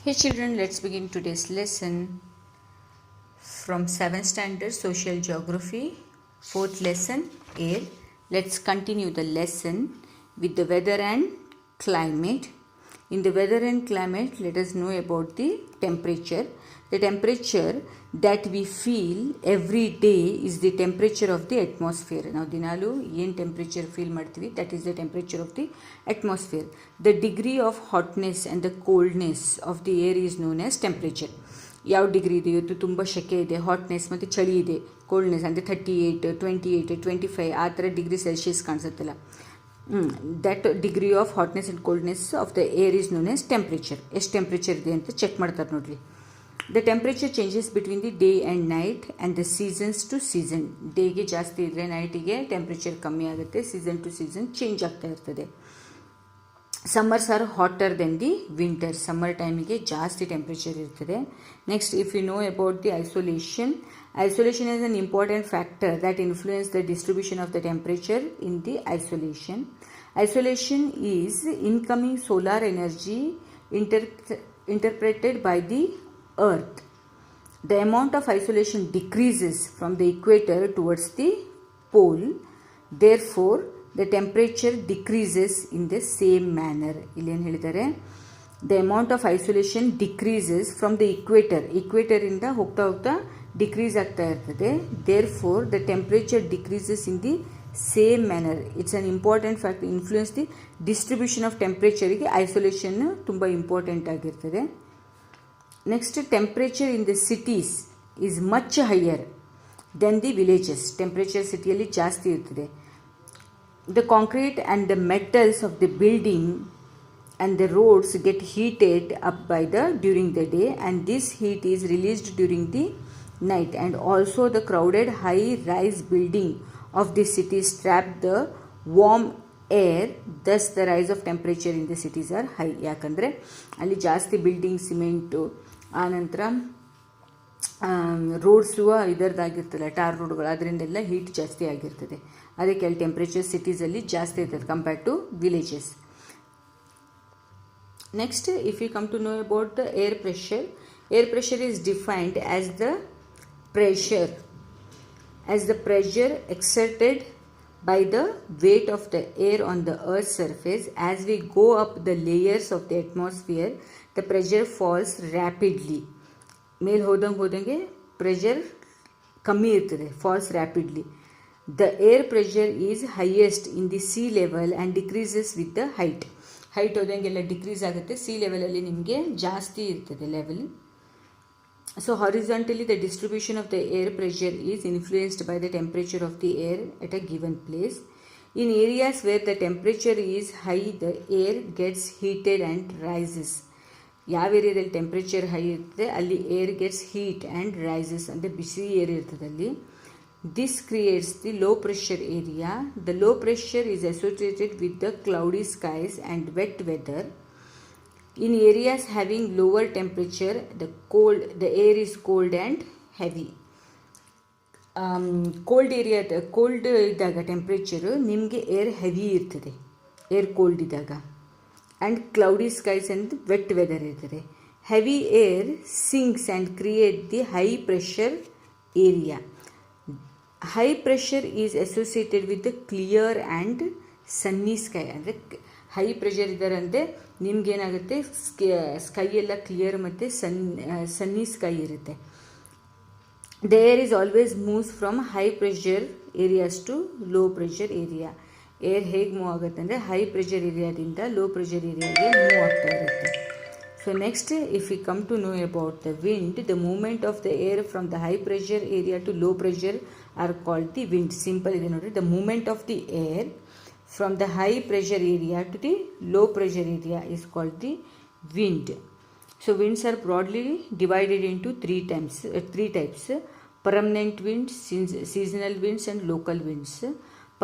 Hey children, let's begin today's lesson from 7th standard social geography, 4th lesson air. Let's continue the lesson with the weather and climate. In the weather and climate, let us know about the temperature. The temperature that we feel every day is the temperature of the atmosphere. Now, dinalu ಏನು temperature feel ಮಾಡ್ತೀವಿ, that is the temperature of the atmosphere. The degree of hotness and the coldness of the air is known as temperature. ಯಾವ degree ಇದೆ, ಇವತ್ತು ತುಂಬ ಶೆಕೆ ಇದೆ, hotness ಮತ್ತು ಚಳಿ ಇದೆ, ಕೋಲ್ಡ್ನೆಸ್ ಅಂದರೆ 38, 28, 25 ಆ ಥರ ಡಿಗ್ರಿ ಸೆಲ್ಸಿಯಸ್ ಕಾಣಿಸುತ್ತಲ್ಲ, that degree of hotness and coldness of the air is known as temperature. ಎಷ್ಟು ಟೆಂಪ್ರೇಚರ್ ಇದೆ ಅಂತ ಚೆಕ್ ಮಾಡ್ತಾರೆ ನೋಡ್ರಿ. The temperature changes between the day and night and the seasons to season. ಡೇಗೆ ಜಾಸ್ತಿ ಇದ್ದರೆ ನೈಟಿಗೆ ಟೆಂಪ್ರೇಚರ್ ಕಮ್ಮಿ ಆಗುತ್ತೆ, ಸೀಸನ್ ಟು ಸೀಸನ್ ಚೇಂಜ್ ಆಗ್ತಾ ಇರ್ತದೆ. Summers are hotter than the winter. Summer ಟೈಮಿಗೆ ಜಾಸ್ತಿ ಟೆಂಪ್ರೇಚರ್ ಇರ್ತದೆ. Next, if you know about the isolation, isolation is an important factor that influences the distribution of the temperature in the isolation. Isolation is incoming solar energy interpreted by the earth. The amount of isolation decreases from the equator towards the pole. Therefore, the temperature decreases in the same manner. ಇಲ್ಲಿ ಏನು ಹೇಳಿದ್ದಾರೆ, the amount of isolation decreases from the equator. equator ಇಂದ ಹೋಗ್ತಾ ಹೋಗ್ತಾ decrease ಆಗ್ತಾ ಇರ್ತದೆ. Therefore the temperature decreases in the same manner. It's an important fact influence the distribution of ಟೆಂಪ್ರೇಚರಿಗೆ insolation ತುಂಬ ಇಂಪಾರ್ಟೆಂಟ್ ಆಗಿರ್ತದೆ. Next, temperature in the cities is much higher than the villages. Temperature ಸಿಟಿಯಲ್ಲಿ ಜಾಸ್ತಿ ಇರ್ತದೆ. The concrete and the metals of the building and the roads get heated up by during the day, and this heat is released during the night, and also the crowded high rise building of the cities trap the warm air. Thus the rise of temperature in the cities are high. ಯಾಕಂದರೆ ಅಲ್ಲಿ ಜಾಸ್ತಿ building, cement, ಆನಂತರ roads ಇದರದಾಗಿರ್ತದೆ, ಟಾರ್ ರೋಡ್ಗಳು, ಅದರಿಂದೆಲ್ಲ heat ಜಾಸ್ತಿ ಆಗಿರ್ತದೆ. ಅದಕ್ಕೆ ಅಲ್ಲಿ temperature ಸಿಟೀಸಲ್ಲಿ ಜಾಸ್ತಿ ಇರ್ತದೆ compared to villages. Next, if you come to know about the air pressure is defined as the pressure exerted by the weight of the air on the earth's surface. As we go up the layers of the atmosphere, the pressure falls rapidly. ಮೇಲ್ ಹೋದಂಗೆ pressure ಕಮ್ಮಿ ಇರ್ತದೆ, falls rapidly. The air pressure is highest in the sea level and decreases with the height. Height ಹೋದಂಗೆಲ್ಲ decrease ಆಗುತ್ತೆ, sea ಲೆವೆಲಲ್ಲಿ ನಿಮಗೆ ಜಾಸ್ತಿ ಇರ್ತದೆ level. So horizontally the distribution of the air pressure is influenced by the temperature of the air at a given place. In areas where the temperature is high, the air gets heated and rises. ಯಾವ ಏರಿಯಾದಲ್ಲಿ temperature high ಇರ್ತದೆ ಅಲ್ಲಿ air gets heat and rises, ಅಂದರೆ ಬಿಸಿ air ಇರ್ತದೆ ಅಲ್ಲಿ. This creates the low pressure area. The low pressure is associated with the cloudy skies and wet weather. In areas having lower temperature, the air is cold and heavy. Cold ಇದ್ದಾಗ temperature ನಿಮಗೆ air heavy ಇರ್ತದೆ, air cold ಇದ್ದಾಗ, and cloudy skies and wet weather ಇರ್ತದೆ. Heavy air sinks and create the high pressure area. High pressure is associated with the clear and sunny sky. ಅಂದರೆ high pressure ಇದ್ದಾರೆ ಅಂದರೆ ನಿಮ್ಗೇನಾಗುತ್ತೆ, sky ಎಲ್ಲ clear ಮತ್ತು sunny sky ಇರುತ್ತೆ. The air is always moves from high pressure areas to low pressure area. Air ಹೇಗೆ move ಆಗುತ್ತೆ ಅಂದರೆ ಹೈ ಪ್ರೆಷರ್ ಏರಿಯಾದಿಂದ ಲೋ ಪ್ರೆಷರ್ ಏರಿಯಾಗೆ ಮೂವ್ ಆಗ್ತಾ ಇರುತ್ತೆ. So next, if we come to know about the wind, the movement of the air from the high pressure area to low pressure are called the wind. Simple ಇದೆ ನೋಡ್ರಿ, the movement of the air from the high pressure area to the low pressure area is called the wind. So winds are broadly divided into three types: permanent winds, seasonal winds and local winds.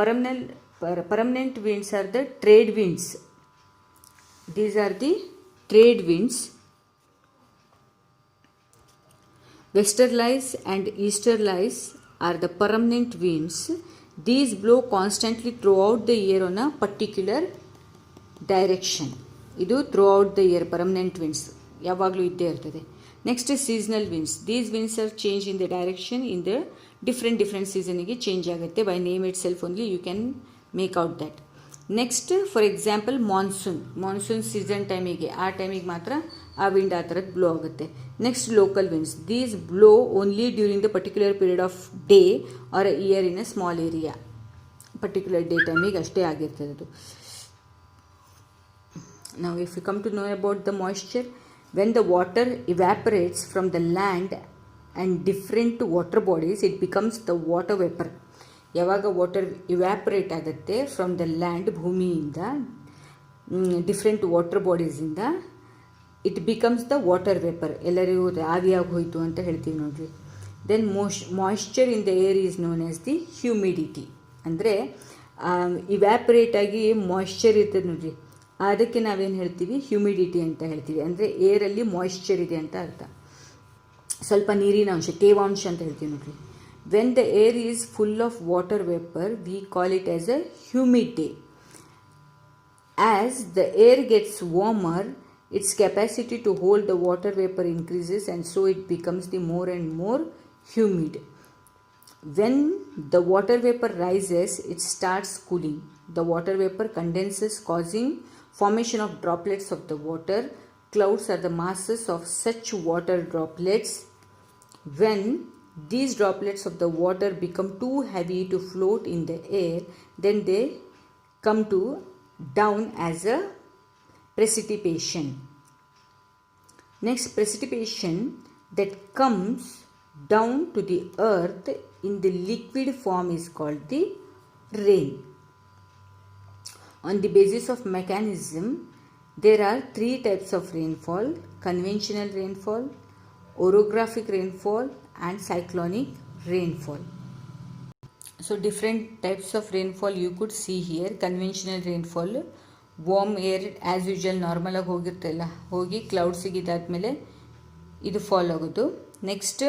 Permanent winds are the trade winds. These are the trade winds. Westerlies and easterlies are the permanent winds. These blow constantly throughout the year on a particular direction. ಇದು throughout the year permanent winds. ಯಾವಾಗಲೂ ಇದ್ದೇ ಇರ್ತದೆ. Next seasonal winds. These winds are change in the direction in the different ಸೀಸನಿಗೆ change ಆಗುತ್ತೆ. By name itself only you can make out that. Next for example monsoon season ಟೈಮಿಗೆ, ಆ ಟೈಮಿಗೆ ಮಾತ್ರ ಆ ವಿಂಡ್ ಆ ಥರದ್ದು ಬ್ಲೋ ಆಗುತ್ತೆ. Next local winds. These blow only during the particular period of day are here in a small area. Particular day ಟೈಮಿಗೆ ಅಷ್ಟೇ ಆಗಿರ್ತದೆ ಅದು. Now if you come to know about the moisture, when the water evaporates from the land and different water bodies, it becomes the water vapor. ಯಾವಾಗ water evaporate ಆಗುತ್ತೆ from the land, ಭೂಮಿಯಿಂದ, different water ಬಾಡೀಸಿಂದ, it becomes the water vapour. ಎಲ್ಲರಿಗೂ ಆವಿಯಾಗಿ ಹೋಯಿತು ಅಂತ ಹೇಳ್ತೀವಿ ನೋಡ್ರಿ. Then moisture in the air is known as the humidity. ಅಂದರೆ ಇವ್ಯಾಪರೇಟ್ ಆಗಿ ಮಾಯ್ಶ್ಚರ್ ಇರ್ತದೆ ನೋಡ್ರಿ, ಅದಕ್ಕೆ ನಾವೇನು ಹೇಳ್ತೀವಿ, ಹ್ಯೂಮಿಡಿಟಿ ಅಂತ ಹೇಳ್ತೀವಿ. ಅಂದರೆ ಏರಲ್ಲಿ ಮಾಯ್ಶ್ಚರ್ ಇದೆ ಅಂತ ಅರ್ಥ. ಸ್ವಲ್ಪ ನೀರಿನ ಅಂಶ, ತೇವಾಂಶ ಅಂತ ಹೇಳ್ತೀವಿ ನೋಡ್ರಿ. When the air is full of water vapor, we call it as a humid day. As the air gets warmer, its capacity to hold the water vapor increases, and so it becomes the more and more humid. When the water vapor rises, it starts cooling. The water vapor condenses, causing formation of droplets of the water. Clouds are the masses of such water droplets. When these droplets of the water become too heavy to float in the air, then they come down as a precipitation. Next, precipitation that comes down to the earth in the liquid form is called the rain. On the basis of mechanism, there are 3 types of rainfall: conventional rainfall, orographic rainfall, and cyclonic rainfall. So different types of rainfall you could see here. Conventional rainfall, warm air as usual normal ಆಗಿ ಹೋಗಿರ್ತಲ್ಲ, ಹೋಗಿ ಕ್ಲೌಡ್ಸಿಗೆ ಇದಾದ್ಮೇಲೆ ಇದು fall ಆಗೋದು. Next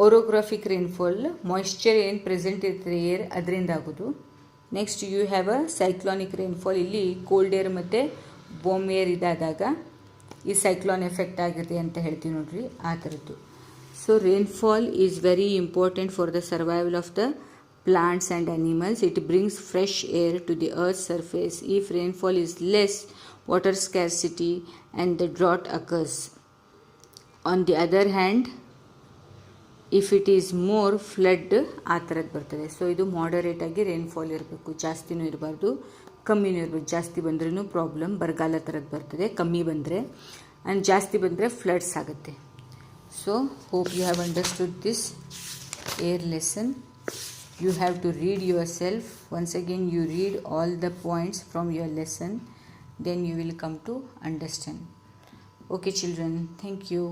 orographic rainfall, moisture ಏನು present ಇರ್ತದೆ air ಅದರಿಂದ ಆಗೋದು. Next you have a cyclonic rainfall. ಇಲ್ಲಿ ಕೋಲ್ಡ್ ಏರ್ ಮತ್ತು ವಾರ್ಮ್ ಏರ್ ಇದಾದಾಗ ಈ ಸೈಕ್ಲಾನ್ ಎಫೆಕ್ಟ್ ಆಗಿದೆ ಅಂತ ಹೇಳ್ತೀವಿ ನೋಡ್ರಿ, ಆ ಥರದ್ದು. So rainfall is very important for the survival of the plants and animals. It brings fresh air to the earth's surface. If rainfall is less, water scarcity and the drought occurs. On the other hand, if it is more, flood ಆ ಥರದ್ದು ಬರ್ತದೆ. So ಇದು moderate ಆಗಿ rainfall ಇರಬೇಕು, ಜಾಸ್ತಿನೂ ಇರಬಾರ್ದು, ಕಮ್ಮಿನೂ ಇರಬೇಕು. ಜಾಸ್ತಿ ಬಂದ್ರೂ ಪ್ರಾಬ್ಲಮ್, ಬರಗಾಲ ಥರದ್ದು ಬರ್ತದೆ ಕಮ್ಮಿ ಬಂದರೆ, ಆ್ಯಂಡ್ ಜಾಸ್ತಿ ಬಂದರೆ ಫ್ಲಡ್ಸ್ ಆಗುತ್ತೆ. So hope you have understood this air lesson. You have to read yourself. Once again you read all the points from your lesson, then you will come to understand. Okay children, thank you.